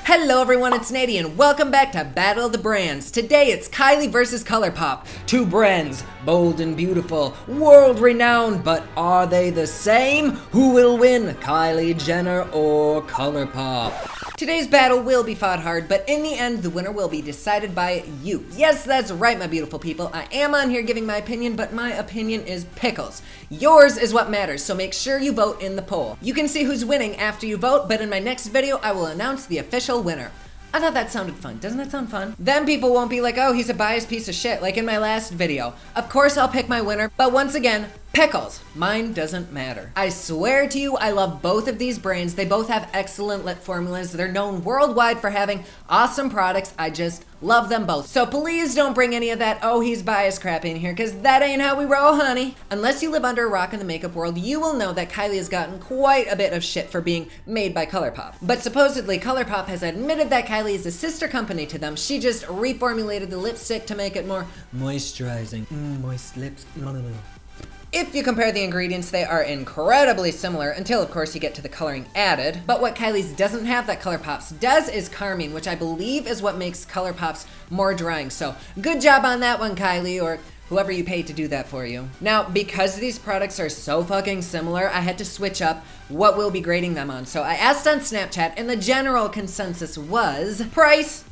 Hello everyone, it's Nadi and welcome back to Battle of the Brands. Today it's Kylie versus ColourPop. Two brands, bold and beautiful, world renowned, but are they the same? Who will win, Kylie Jenner or ColourPop? Today's battle will be fought hard, but in the end, the winner will be decided by you. Yes, that's right, my beautiful people. I am on here giving my opinion, but my opinion is pickles. Yours is what matters, so make sure you vote in the poll. You can see who's winning after you vote, but in my next video, I will announce the official winner. I thought that sounded fun. Doesn't that sound fun? Then people won't be like, oh, he's a biased piece of shit, like in my last video. Of course I'll pick my winner, but once again, pickles. Mine doesn't matter. I swear to you, I love both of these brands. They both have excellent lip formulas. They're known worldwide for having awesome products. I just love them both. So please don't bring any of that, oh, he's biased crap in here, because that ain't how we roll, honey. Unless you live under a rock in the makeup world, you will know that Kylie has gotten quite a bit of shit for being made by ColourPop. But supposedly, ColourPop has admitted that Kylie is a sister company to them. She just reformulated the lipstick to make it more moisturizing. Moist lips. No. If you compare the ingredients, they are incredibly similar until, of course, you get to the coloring added. But what Kylie's doesn't have that ColourPop's does is carmine, which I believe is what makes ColourPop's more drying. So good job on that one, Kylie, or whoever you paid to do that for you. Now, because these products are so fucking similar, I had to switch up what we'll be grading them on. So I asked on Snapchat, and the general consensus was price,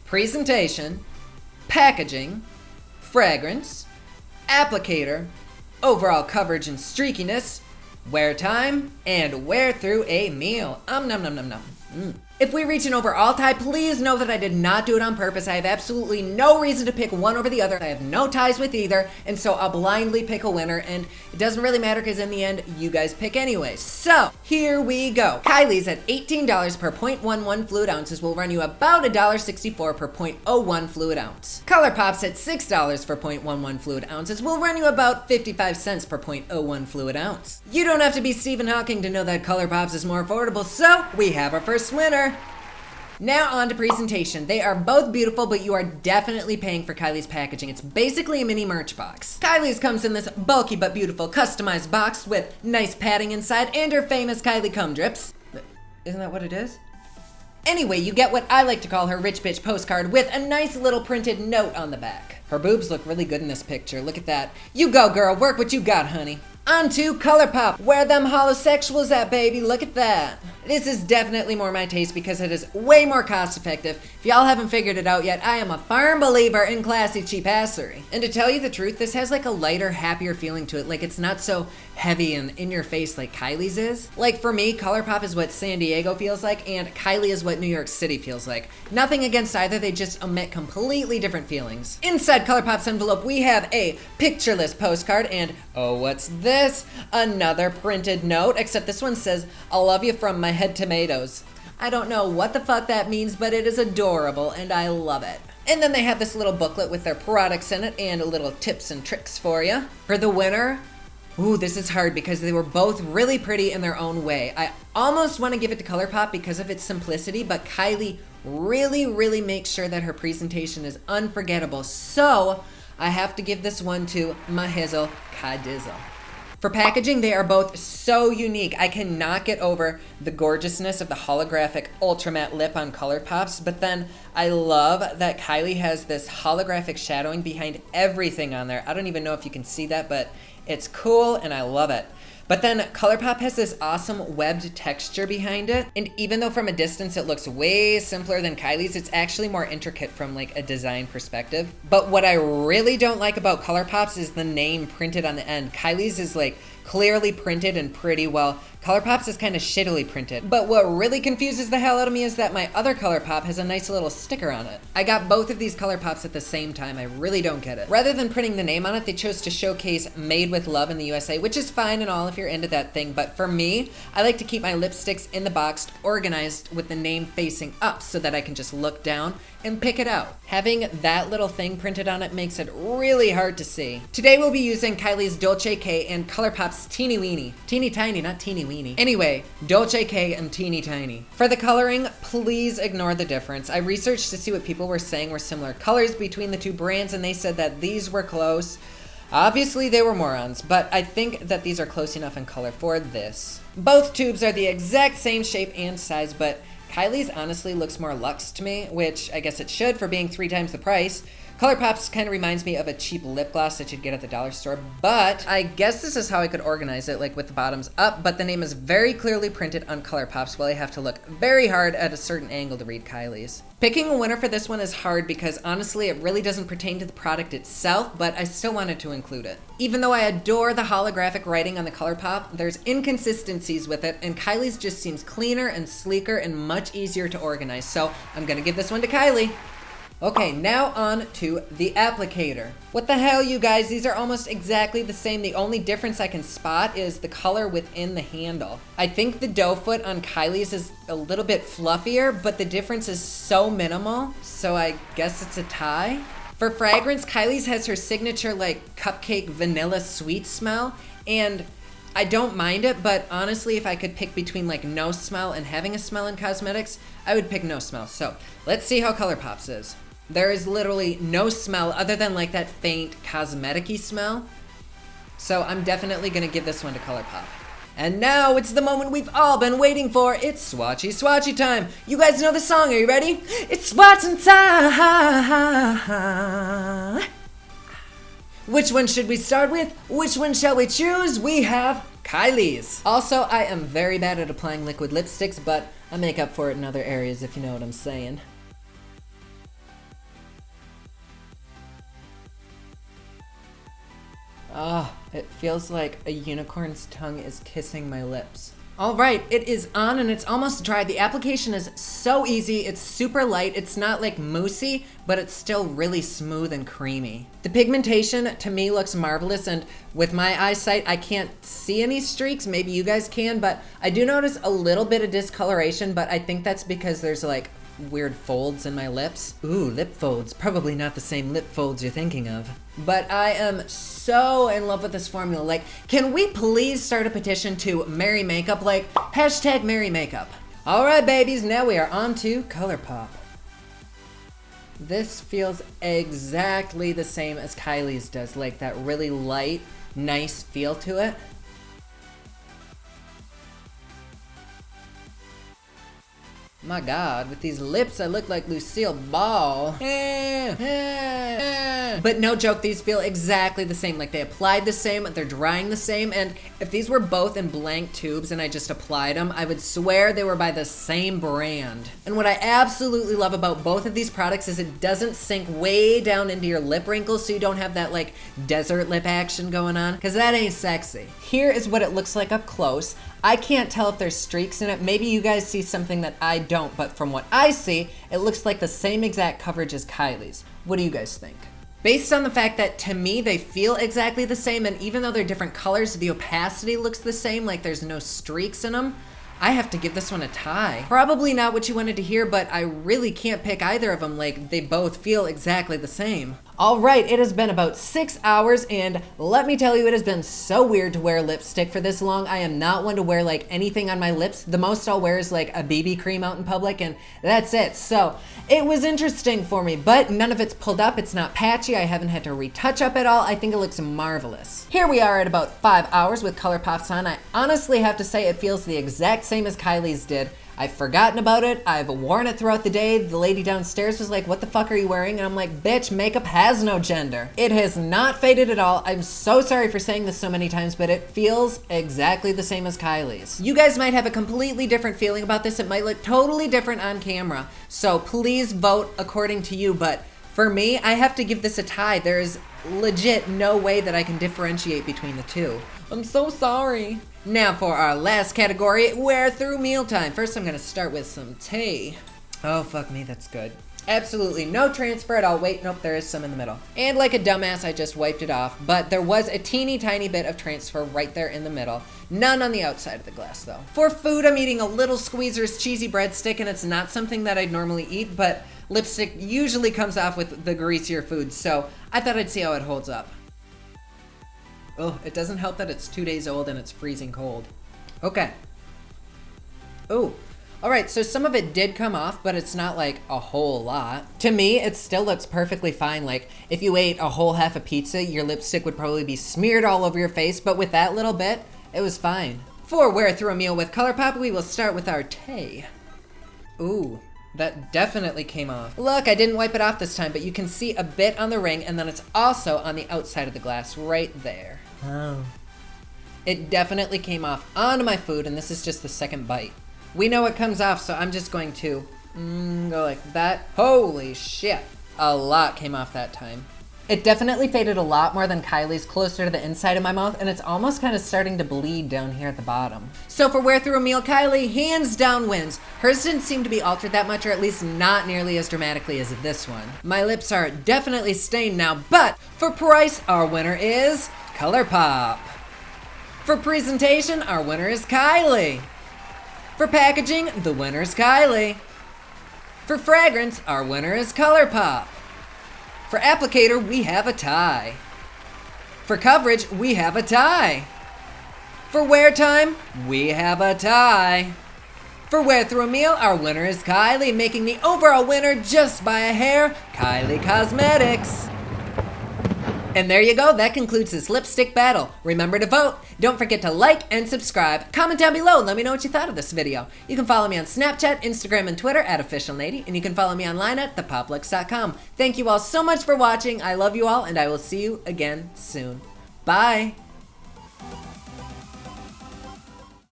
presentation, packaging, fragrance, applicator, overall coverage and streakiness, wear time, and wear through a meal. Nom nom nom. If we reach an overall tie, please know that I did not do it on purpose. I have absolutely no reason to pick one over the other. I have no ties with either, and so I'll blindly pick a winner, and it doesn't really matter because in the end, you guys pick anyway. So, here we go. Kylie's at $18 per 0.11 fluid ounces will run you about $1.64 per 0.01 fluid ounce. ColourPop's at $6 for 0.11 fluid ounces will run you about 55 cents per 0.01 fluid ounce. You don't have to be Stephen Hawking to know that ColourPop's is more affordable, so we have our first winner. Now on to presentation. They are both beautiful, but you are definitely paying for Kylie's packaging. It's basically a mini merch box. Kylie's comes in this bulky but beautiful customized box with nice padding inside and her famous Kylie cum drips. Isn't that what it is? Anyway, you get what I like to call her rich bitch postcard with a nice little printed note on the back. Her boobs look really good in this picture. Look at that. You go, girl. Work what you got, honey. On to ColourPop. Where them holosexuals at, baby? Look at that. This is definitely more my taste because it is way more cost effective. If y'all haven't figured it out yet, I am a firm believer in classy cheapassery. And to tell you the truth, this has like a lighter, happier feeling to it. Like it's not so heavy and in your face like Kylie's is. Like for me, ColourPop is what San Diego feels like and Kylie is what New York City feels like. Nothing against either, they just emit completely different feelings. Inside ColourPop's envelope, we have a pictureless postcard and, oh, what's this? Another printed note, except this one says, I love you from my head tomatoes. I don't know what the fuck that means, but it is adorable and I love it. And then they have this little booklet with their products in it and little tips and tricks for you. For the winner, ooh, this is hard because they were both really pretty in their own way. I almost want to give it to ColourPop because of its simplicity, but Kylie really makes sure that her presentation is unforgettable. So I have to give this one to my Hazel Kydizzle. For packaging, they are both so unique. I cannot get over the gorgeousness of the holographic ultra matte lip on ColourPop's, but then I love that Kylie has this holographic shadowing behind everything on there. I don't even know if you can see that, but it's cool and I love it. But then ColourPop has this awesome webbed texture behind it. And even though from a distance it looks way simpler than Kylie's, it's actually more intricate from like a design perspective. But what I really don't like about ColourPop's is the name printed on the end. Kylie's is like clearly printed and pretty, well, ColourPop's is kind of shittily printed. But what really confuses the hell out of me is that my other ColourPop has a nice little sticker on it. I got both of these ColourPops at the same time. I really don't get it. Rather than printing the name on it, they chose to showcase Made with Love in the USA, which is fine and all if you're into that thing. But for me, I like to keep my lipsticks in the box organized with the name facing up so that I can just look down and pick it out. Having that little thing printed on it makes it really hard to see. Today we'll be using Kylie's Dolce K and ColourPop's Teeny Weeny. Teeny Tiny, not Teeny Weeny. Anyway, Dolce K and Teeny Tiny. For the coloring, please ignore the difference. I researched to see what people were saying were similar colors between the two brands and they said that these were close. Obviously they were morons, but I think that these are close enough in color for this. Both tubes are the exact same shape and size, but Kylie's honestly looks more luxe to me, which I guess it should for being 3 times the price. ColourPop's kind of reminds me of a cheap lip gloss that you'd get at the dollar store, but I guess this is how I could organize it, like with the bottoms up, but the name is very clearly printed on ColourPop's, while I have to look very hard at a certain angle to read Kylie's. Picking a winner for this one is hard because honestly it really doesn't pertain to the product itself, but I still wanted to include it. Even though I adore the holographic writing on the ColourPop, there's inconsistencies with it, and Kylie's just seems cleaner and sleeker and much easier to organize, so I'm gonna give this one to Kylie. Okay, now on to the Applicator. What the hell, you guys? These are almost exactly the same. The only difference I can spot is the color within the handle. I think the doe foot on Kylie's is a little bit fluffier, but the difference is so minimal, so I guess it's a tie. For fragrance, Kylie's has her signature like cupcake vanilla sweet smell, and I don't mind it, but honestly, if I could pick between like no smell and having a smell in cosmetics, I would pick no smell. So let's see how ColourPop's is. There is literally no smell other than like that faint cosmetic-y smell. So I'm definitely gonna give this one to ColourPop. And now it's the moment we've all been waiting for. It's swatchy swatchy time. You guys know the song, are you ready? It's swatching time. Which one should we start with? Which one shall we choose? We have Kylie's. Also, I am very bad at applying liquid lipsticks, but I make up for it in other areas, if you know what I'm saying. Oh, it feels like a unicorn's tongue is kissing my lips. All right, it is on and it's almost dry. The application is so easy, it's super light, it's not like moussey, but it's still really smooth and creamy. The pigmentation to me looks marvelous, and with my eyesight, I can't see any streaks, maybe you guys can, but I do notice a little bit of discoloration, but I think that's because there's like weird folds in my lips. Ooh, lip folds, probably not the same lip folds you're thinking of. But I am so in love with this formula. Like, can we please start a petition to Merry Makeup? Like, hashtag Merry Makeup. All right, babies, now we are on to ColourPop. This feels exactly the same as Kylie's does, like that really light, nice feel to it. My God, with these lips, I look like Lucille Ball. But no joke, these feel exactly the same. Like they applied the same, they're drying the same, and if these were both in blank tubes and I just applied them, I would swear they were by the same brand. And what I absolutely love about both of these products is it doesn't sink way down into your lip wrinkles, so you don't have that like desert lip action going on, because that ain't sexy. Here is what it looks like up close. I can't tell if there's streaks in it. Maybe you guys see something that I don't, but from what I see, it looks like the same exact coverage as Kylie's. What do you guys think? Based on the fact that to me, they feel exactly the same, and even though they're different colors, the opacity looks the same, like there's no streaks in them, I have to give this one a tie. Probably not what you wanted to hear, but I really can't pick either of them. Like, they both feel exactly the same. All right, it has been about 6 hours, and let me tell you, it has been so weird to wear lipstick for this long. I am not one to wear like anything on my lips. The most I'll wear is like a BB cream out in public, and that's it. So it was interesting for me, but none of it's pulled up. It's not patchy. I haven't had to retouch up at all. I think it looks marvelous. Here we are at about 5 hours with ColourPop's on. I honestly have to say it feels the exact same as Kylie's did. I've forgotten about it. I've worn it throughout the day. The lady downstairs was like, "What the fuck are you wearing?" And I'm like, "Bitch, makeup has no gender." It has not faded at all. I'm so sorry for saying this so many times, but it feels exactly the same as Kylie's. You guys might have a completely different feeling about this. It might look totally different on camera. So please vote according to you. But for me, I have to give this a tie. There is legit no way that I can differentiate between the two. I'm so sorry. Now for our last category, wear through mealtime. First, I'm gonna start with some tea. Oh, fuck me, that's good. Absolutely no transfer at all. Wait, nope, there is some in the middle. And like a dumbass, I just wiped it off, but there was a teeny tiny bit of transfer right there in the middle. None on the outside of the glass, though. For food, I'm eating a Little Squeezer's cheesy breadstick, and it's not something that I'd normally eat, but lipstick usually comes off with the greasier food, so I thought I'd see how it holds up. Oh, it doesn't help that it's 2 days old and it's freezing cold. Okay. Oh, Alright, so some of it did come off, but it's not like a whole lot. To me, it still looks perfectly fine. Like, if you ate a whole half a pizza, your lipstick would probably be smeared all over your face, but with that little bit, it was fine. For Wear Through a Meal with ColourPop, we will start with our Tay. Ooh, that definitely came off. Look, I didn't wipe it off this time, but you can see a bit on the ring, and then it's also on the outside of the glass right there. Oh. It definitely came off onto my food, and this is just the second bite. We know it comes off, so I'm just going to go like that. Holy shit. A lot came off that time. It definitely faded a lot more than Kylie's, closer to the inside of my mouth, and it's almost kind of starting to bleed down here at the bottom. So for Wear Through a Meal, Kylie, hands down wins. Hers didn't seem to be altered that much, or at least not nearly as dramatically as this one. My lips are definitely stained now, but for price, our winner is ColourPop. For presentation, our winner is Kylie. For packaging, the winner's Kylie. For fragrance, our winner is ColourPop. For applicator, we have a tie. For coverage, we have a tie. For wear time, we have a tie. For Wear Through a Meal, our winner is Kylie, making the overall winner just by a hair, Kylie Cosmetics. And there you go, that concludes this lipstick battle. Remember to vote. Don't forget to like and subscribe. Comment down below and let me know what you thought of this video. You can follow me on Snapchat, Instagram, and Twitter at @OfficialNadi, and you can follow me online at thepopluxe.com. Thank you all so much for watching. I love you all, and I will see you again soon. Bye.